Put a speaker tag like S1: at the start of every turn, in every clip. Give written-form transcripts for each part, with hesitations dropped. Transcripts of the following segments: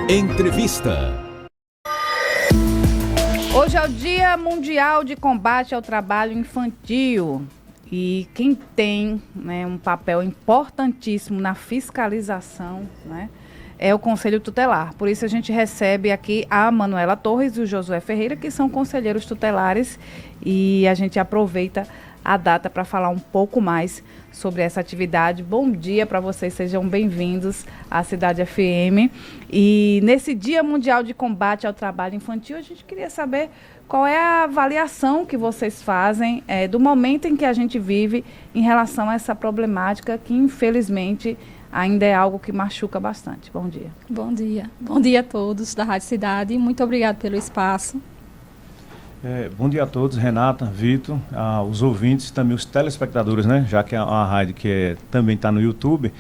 S1: Entrevista.
S2: Hoje é o Dia Mundial de Combate ao Trabalho Infantil e quem tem, um papel importantíssimo na fiscalização, é o Conselho Tutelar. Por isso a gente recebe aqui a Manuela Torres e o Josué Ferreira, que são conselheiros tutelares, e a gente aproveita a data para falar um pouco mais sobre essa atividade. Bom dia para vocês, sejam bem-vindos à Cidade FM. E nesse Dia Mundial de Combate ao Trabalho Infantil, a gente queria saber qual é a avaliação que vocês fazem do momento em que a gente vive em relação a essa problemática que, infelizmente, ainda é algo que machuca bastante. Bom dia.
S3: Bom dia. Bom dia a todos da Rádio Cidade. Muito obrigada pelo espaço.
S4: Bom dia a todos, Renata, Vitor, os ouvintes e também os telespectadores, já que é uma rádio que também está no YouTube.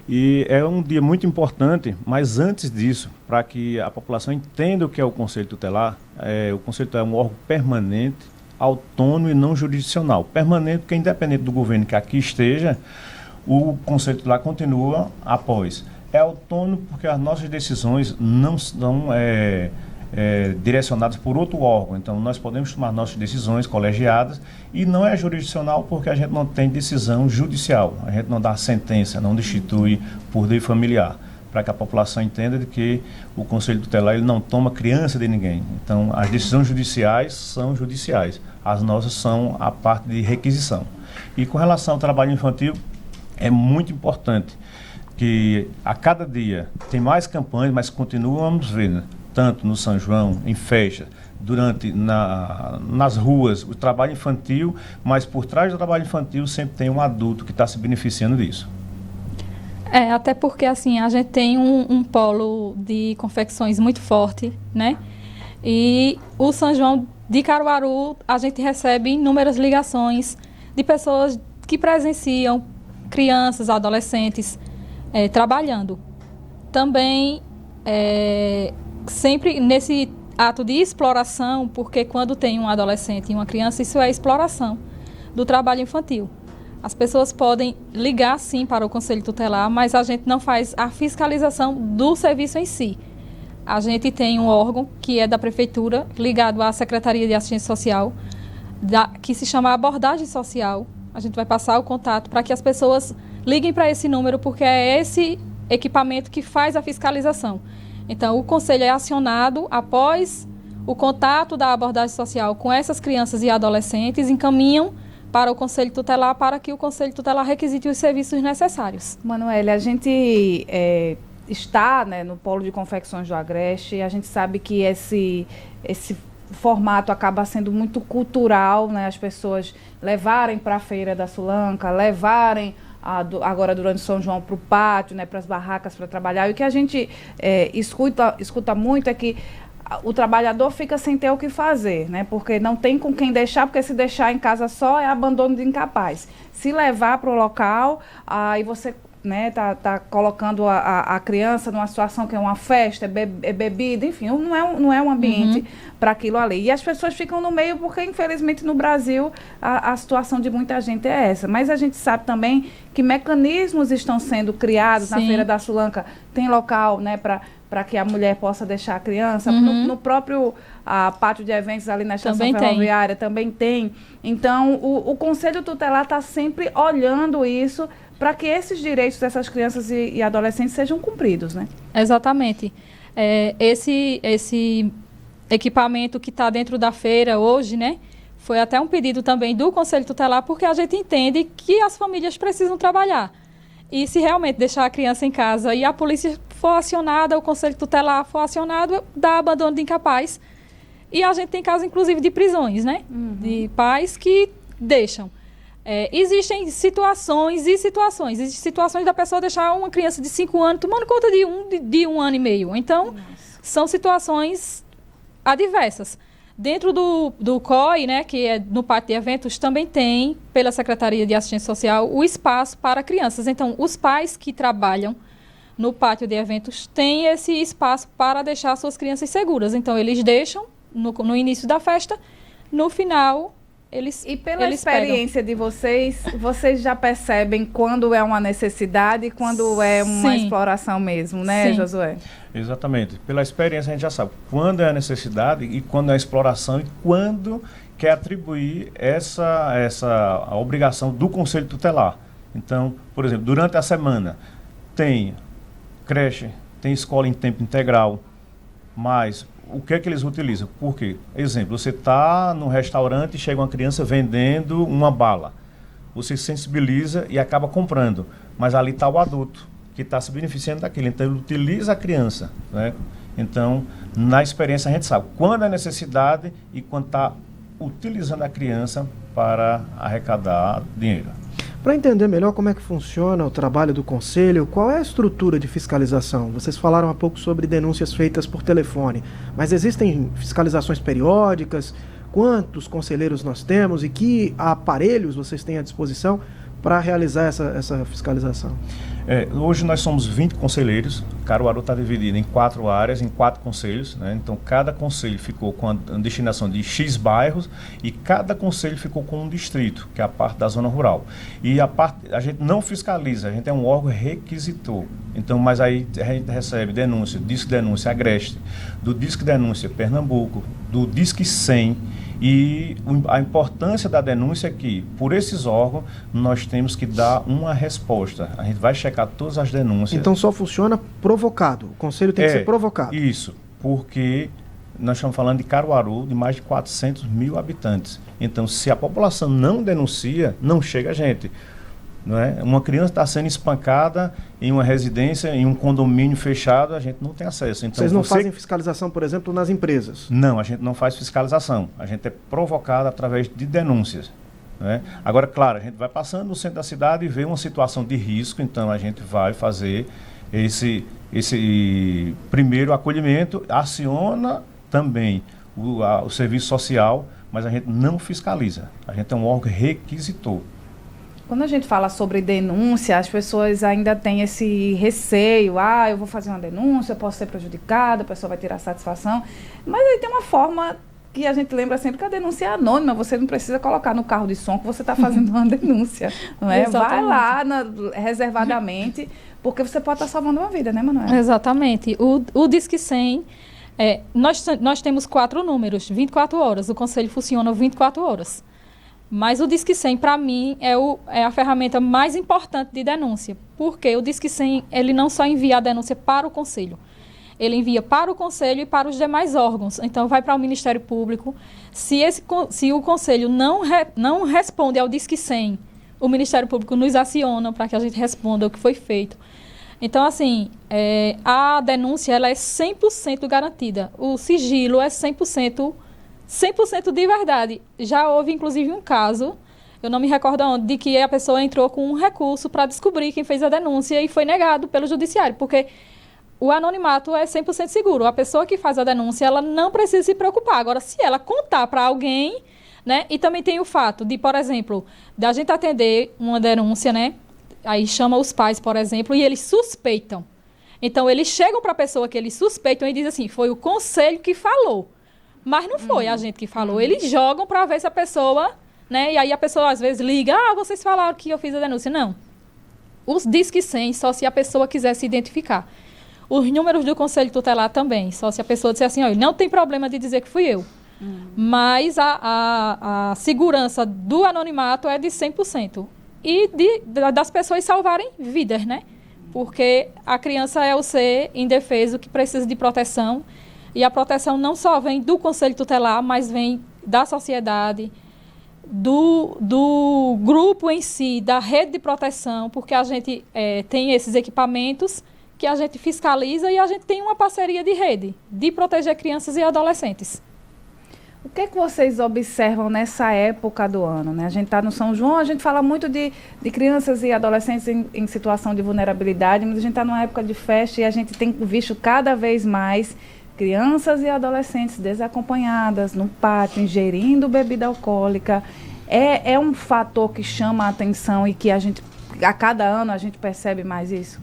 S4: E é um dia muito importante, mas antes disso, para que a população entenda o que é o Conselho Tutelar, o Conselho Tutelar é um órgão permanente, autônomo e não jurisdicional. Permanente porque, independente do governo que aqui esteja, o Conselho Tutelar continua após. É autônomo porque as nossas decisões não são direcionadas por outro órgão. Então, nós podemos tomar nossas decisões colegiadas e não é jurisdicional porque a gente não tem decisão judicial. A gente não dá sentença, não destitui por lei familiar, para que a população entenda de que o Conselho Tutelar ele não toma criança de ninguém. Então, as decisões judiciais são judiciais. As nossas são a parte de requisição. E com relação ao trabalho infantil, é muito importante que a cada dia tem mais campanhas, mas continuamos vendo, tanto no São João, em festa, nas ruas, o trabalho infantil, mas por trás do trabalho infantil sempre tem um adulto que está se beneficiando disso.
S3: Até porque assim, a gente tem um polo de confecções muito forte, E o São João de Caruaru, a gente recebe inúmeras ligações de pessoas que presenciam crianças, adolescentes trabalhando. Também sempre nesse ato de exploração, porque quando tem um adolescente e uma criança, isso é exploração do trabalho infantil. As pessoas podem ligar sim para o Conselho Tutelar, mas a gente não faz a fiscalização do serviço em si. A gente tem um órgão que é da Prefeitura, ligado à Secretaria de Assistência Social, que se chama Abordagem Social. A gente vai passar o contato para que as pessoas liguem para esse número, porque é esse equipamento que faz a fiscalização. Então, o Conselho é acionado após o contato da abordagem social com essas crianças e adolescentes, encaminham para o Conselho Tutelar para que o Conselho Tutelar requisite os serviços necessários.
S2: Manuela, a gente está no Polo de Confecções do Agreste e a gente sabe que esse formato acaba sendo muito cultural, as pessoas levarem para a Feira da Sulanca, levarem agora durante São João para o pátio, para as barracas para trabalhar. E o que a gente escuta muito é que o trabalhador fica sem ter o que fazer, porque não tem com quem deixar, porque se deixar em casa só é abandono de incapaz. Se levar para o local, aí você tá colocando a criança numa situação que é uma festa, é bebida, enfim, não é um ambiente para aquilo ali. E as pessoas ficam no meio porque, infelizmente, no Brasil, a situação de muita gente é essa. Mas a gente sabe também que mecanismos estão sendo criados. Sim. Na Feira da Sulanca tem local, para que a mulher possa deixar a criança. No próprio pátio de eventos ali na estação ferroviária também tem. Então, o Conselho Tutelar está sempre olhando isso para que esses direitos dessas crianças e adolescentes sejam cumpridos,
S3: Exatamente. Esse equipamento que está dentro da feira hoje, foi até um pedido também do Conselho Tutelar, porque a gente entende que as famílias precisam trabalhar. E se realmente deixar a criança em casa e a polícia for acionada, o Conselho Tutelar for acionado, dá abandono de incapaz. E a gente tem casos, inclusive, de prisões, De pais que deixam. Existem situações e situações. Existem situações da pessoa deixar uma criança de 5 anos tomando conta de 1 ano e meio. Então, são situações adversas. Dentro do COI, que é no pátio de eventos, também tem, pela Secretaria de Assistência Social, o espaço para crianças. Então, os pais que trabalham no pátio de eventos têm esse espaço para deixar suas crianças seguras. Então, eles deixam no início da festa, no final, eles deixam as crianças seguras. Então, esse espaço
S2: E pela
S3: eles
S2: experiência de vocês, vocês já percebem quando é uma necessidade e quando é uma exploração mesmo, né,
S3: Sim.
S2: Josué?
S4: Exatamente. Pela experiência a gente já sabe quando é a necessidade e quando é a exploração e quando quer atribuir a obrigação do Conselho Tutelar. Então, por exemplo, durante a semana tem creche, tem escola em tempo integral, mas o que é que eles utilizam? Por quê? Exemplo, você está no restaurante e chega uma criança vendendo uma bala. Você sensibiliza e acaba comprando, mas ali está o adulto que está se beneficiando daquilo. Então, ele utiliza a criança, né? Então, na experiência a gente sabe quando é necessidade e quando está utilizando a criança para arrecadar dinheiro.
S1: Para entender melhor como é que funciona o trabalho do Conselho, qual é a estrutura de fiscalização? Vocês falaram há pouco sobre denúncias feitas por telefone, mas existem fiscalizações periódicas? Quantos conselheiros nós temos e que aparelhos vocês têm à disposição para realizar essa fiscalização?
S4: Hoje nós somos 20 conselheiros. Caruaru está dividido em 4 áreas, em 4 conselhos, né? Então cada conselho ficou com a destinação de X bairros e cada conselho ficou com um distrito, que é a parte da zona rural. E a gente não fiscaliza, a gente é um órgão requisitor. Então, mas aí a gente recebe denúncia, Disque Denúncia Agreste, do Disque Denúncia Pernambuco, do Disque 100. E a importância da denúncia é que, por esses órgãos, nós temos que dar uma resposta. A gente vai checar todas as denúncias.
S1: Então só funciona provocado, o Conselho tem que ser provocado.
S4: Isso, porque nós estamos falando de Caruaru, de mais de 400 mil habitantes. Então, se a população não denuncia, não chega a gente. Não é? Uma criança está sendo espancada em uma residência, em um condomínio fechado, a gente não tem acesso. Então,
S1: vocês não fazem fiscalização, por exemplo, nas empresas?
S4: Não, a gente não faz fiscalização. A gente é provocado através de denúncias. Né? Agora, claro, a gente vai passando no centro da cidade e vê uma situação de risco, então a gente vai fazer esse primeiro acolhimento, aciona também o serviço social, mas a gente não fiscaliza. A gente é um órgão requisitor.
S2: Quando a gente fala sobre denúncia, as pessoas ainda têm esse receio. Eu vou fazer uma denúncia, eu posso ser prejudicada, a pessoa vai tirar satisfação. Mas aí tem uma forma que a gente lembra sempre que a denúncia é anônima. Você não precisa colocar no carro de som que você está fazendo uma denúncia. Não é? Vai lá reservadamente, porque você pode estar salvando uma vida, né, Manoela?
S3: Exatamente. O Disque 100, nós temos 4 números, 24 horas. O Conselho funciona 24 horas. Mas o Disque 100, para mim, é a ferramenta mais importante de denúncia. Porque o Disque 100, ele não só envia a denúncia para o Conselho. Ele envia para o Conselho e para os demais órgãos. Então, vai para o Ministério Público. Se o Conselho não responde ao Disque 100, o Ministério Público nos aciona para que a gente responda o que foi feito. Então, assim, a denúncia ela é 100% garantida. O sigilo é 100% de verdade. Já houve, inclusive, um caso, eu não me recordo onde, de que a pessoa entrou com um recurso para descobrir quem fez a denúncia e foi negado pelo judiciário, porque o anonimato é 100% seguro. A pessoa que faz a denúncia, ela não precisa se preocupar. Agora, se ela contar para alguém, né? E também tem o fato de, por exemplo, da gente atender uma denúncia, né? Aí chama os pais, por exemplo, e eles suspeitam. Então, eles chegam para a pessoa que eles suspeitam e dizem assim, foi o conselho que falou. Mas não foi a gente que falou. Eles jogam para ver se a pessoa, né? E aí a pessoa às vezes liga, vocês falaram que eu fiz a denúncia. Não. Os Disque 100, só se a pessoa quiser se identificar. Os números do Conselho Tutelar também, só se a pessoa disser assim, olha, não tem problema de dizer que fui eu. Mas a segurança do anonimato é de 100%. E das pessoas salvarem vidas, né? Porque a criança é o ser indefeso que precisa de proteção. E a proteção não só vem do Conselho Tutelar, mas vem da sociedade, do grupo em si, da rede de proteção, porque a gente tem esses equipamentos que a gente fiscaliza e a gente tem uma parceria de rede, de proteger crianças e adolescentes.
S2: O que é que vocês observam nessa época do ano, né? A gente está no São João, a gente fala muito de crianças e adolescentes em situação de vulnerabilidade, mas a gente está numa época de festa e a gente tem visto cada vez mais crianças e adolescentes desacompanhadas no pátio, ingerindo bebida alcoólica. É um fator que chama a atenção e que a cada ano a gente percebe mais isso?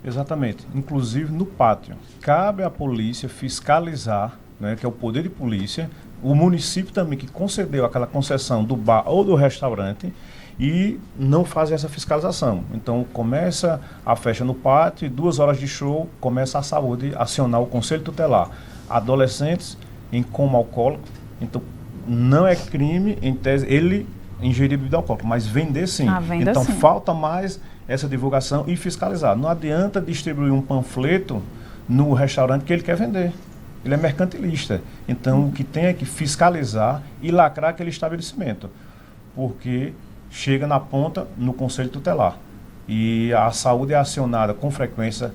S4: Exatamente. Inclusive no pátio. Cabe à polícia fiscalizar né, que é o poder de polícia, o município também que concedeu aquela concessão do bar ou do restaurante e não faz essa fiscalização. Então começa a festa no pátio e 2 horas de show começa a saúde a acionar o conselho tutelar. Adolescentes em coma alcoólico, então não é crime em tese ele ingerir bebida alcoólica, mas vender sim. Então
S2: sim.
S4: falta mais essa divulgação e fiscalizar. Não adianta distribuir um panfleto no restaurante que ele quer vender. Ele é mercantilista. Então, o que tem é que fiscalizar e lacrar aquele estabelecimento. Porque chega na ponta no conselho tutelar. E a saúde é acionada com frequência,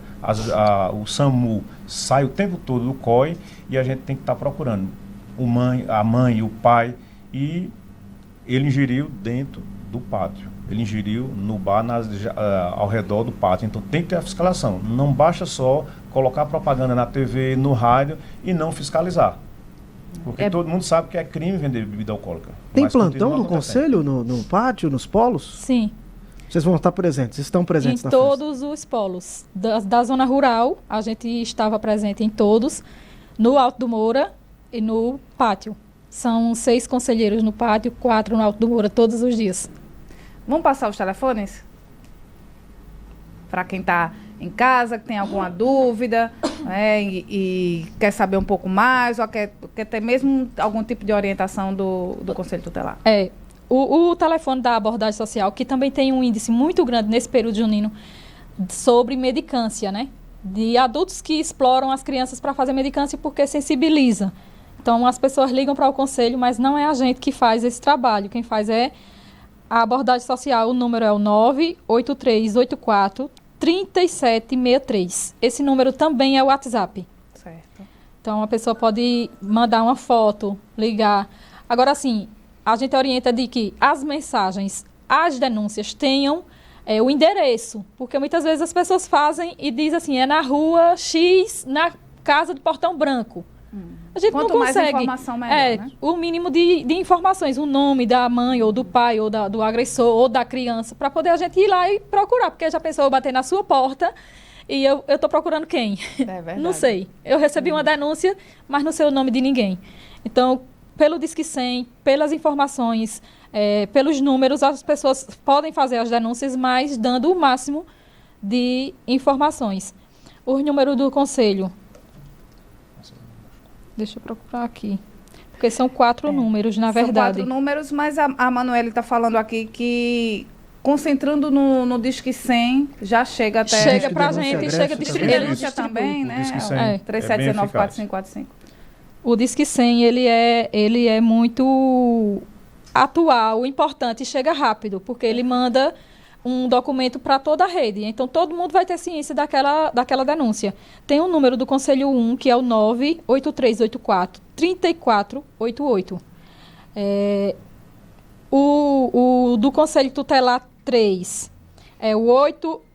S4: o SAMU sai o tempo todo do COI e a gente tem que estar procurando a mãe e o pai. E ele ingeriu dentro do pátio. Ele ingeriu no bar ao redor do pátio. Então tem que ter a fiscalização. Não basta só colocar propaganda na TV, no rádio e não fiscalizar. Porque todo mundo sabe que é crime vender bebida alcoólica.
S1: Tem plantão no conselho, no pátio, nos polos?
S3: Sim.
S1: Vocês vão estar presentes, estão presentes
S3: em
S1: na
S3: todos
S1: festa?
S3: Os polos. Da zona rural, a gente estava presente em todos, no Alto do Moura e no pátio. São 6 conselheiros no pátio, 4 no Alto do Moura, todos os dias.
S2: Vamos passar os telefones? Para quem está em casa, que tem alguma dúvida, né, e quer saber um pouco mais, ou quer ter mesmo algum tipo de orientação do Conselho Tutelar.
S3: O telefone da abordagem social, que também tem um índice muito grande nesse período junino sobre medicância, né? De adultos que exploram as crianças para fazer medicância porque sensibiliza. Então, as pessoas ligam para o conselho, mas não é a gente que faz esse trabalho. Quem faz é a abordagem social. O número é o 98384-3763. Esse número também é o WhatsApp.
S2: Certo.
S3: Então, a pessoa pode mandar uma foto, ligar. Agora, assim, a gente orienta de que as mensagens, as denúncias tenham o endereço. Porque muitas vezes as pessoas fazem e dizem assim, é na rua X, na casa do Portão Branco. A gente
S2: Quanto
S3: não consegue.
S2: mais informação, melhor, né?
S3: O mínimo de informações, o nome da mãe, ou do pai, ou do agressor, ou da criança, para poder a gente ir lá e procurar. Porque já pensou eu bater na sua porta e eu estou procurando quem?
S2: É verdade.
S3: Não sei. Eu recebi uma denúncia, mas não sei o nome de ninguém. Então, pelo Disque 100, pelas informações, pelos números, as pessoas podem fazer as denúncias, mas dando o máximo de informações. O número do conselho. Deixa eu procurar aqui. Porque são 4 números, na verdade.
S2: São 4 números, mas a Manoeli está falando aqui que, concentrando no Disque 100, já chega até...
S3: Chega para a gente e chega a
S2: Disque
S3: distribuir.
S2: denúncia também, né?
S4: O Disque 100
S2: 3719-4545.
S3: O Disque 100, ele é muito atual, importante e chega rápido, porque ele manda um documento para toda a rede. Então, todo mundo vai ter ciência daquela denúncia. Tem um número do Conselho 1, que é o 98384-3488. O do Conselho Tutelar 3 é o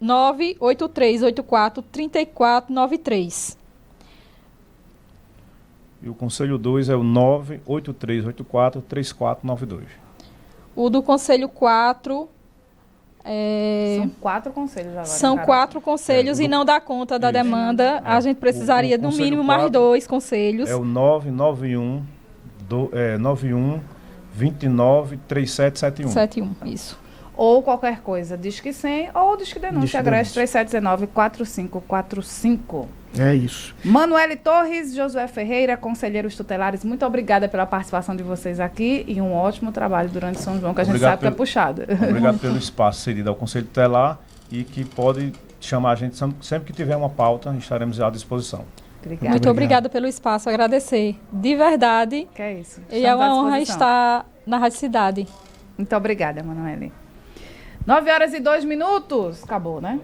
S3: 98384-3493.
S4: E o Conselho 2 é o 98384-3492.
S3: O do Conselho 4...
S2: São 4 conselhos agora.
S3: São 4 conselhos e não dá conta da demanda. A gente precisaria, no mínimo, mais 2 conselhos.
S4: É o 991-29-3771.
S3: 71, isso.
S2: Ou qualquer coisa, Disque 100 ou Disque Denúncia, Agreste 3719-4545.
S1: É isso.
S2: Manoeli Torres, Josué Ferreira, conselheiros tutelares, muito obrigada pela participação de vocês aqui e um ótimo trabalho durante São João, que a gente sabe que é puxado.
S4: Obrigado pelo espaço cedido ao Conselho Tutelar e que pode chamar a gente sempre que tiver uma pauta, estaremos à disposição.
S2: Obrigada.
S3: Muito obrigada pelo espaço, agradecer. De verdade.
S2: Que é isso.
S3: E é uma honra estar na Rádio Cidade.
S2: Muito obrigada, Manoeli. 9h02. Acabou, né?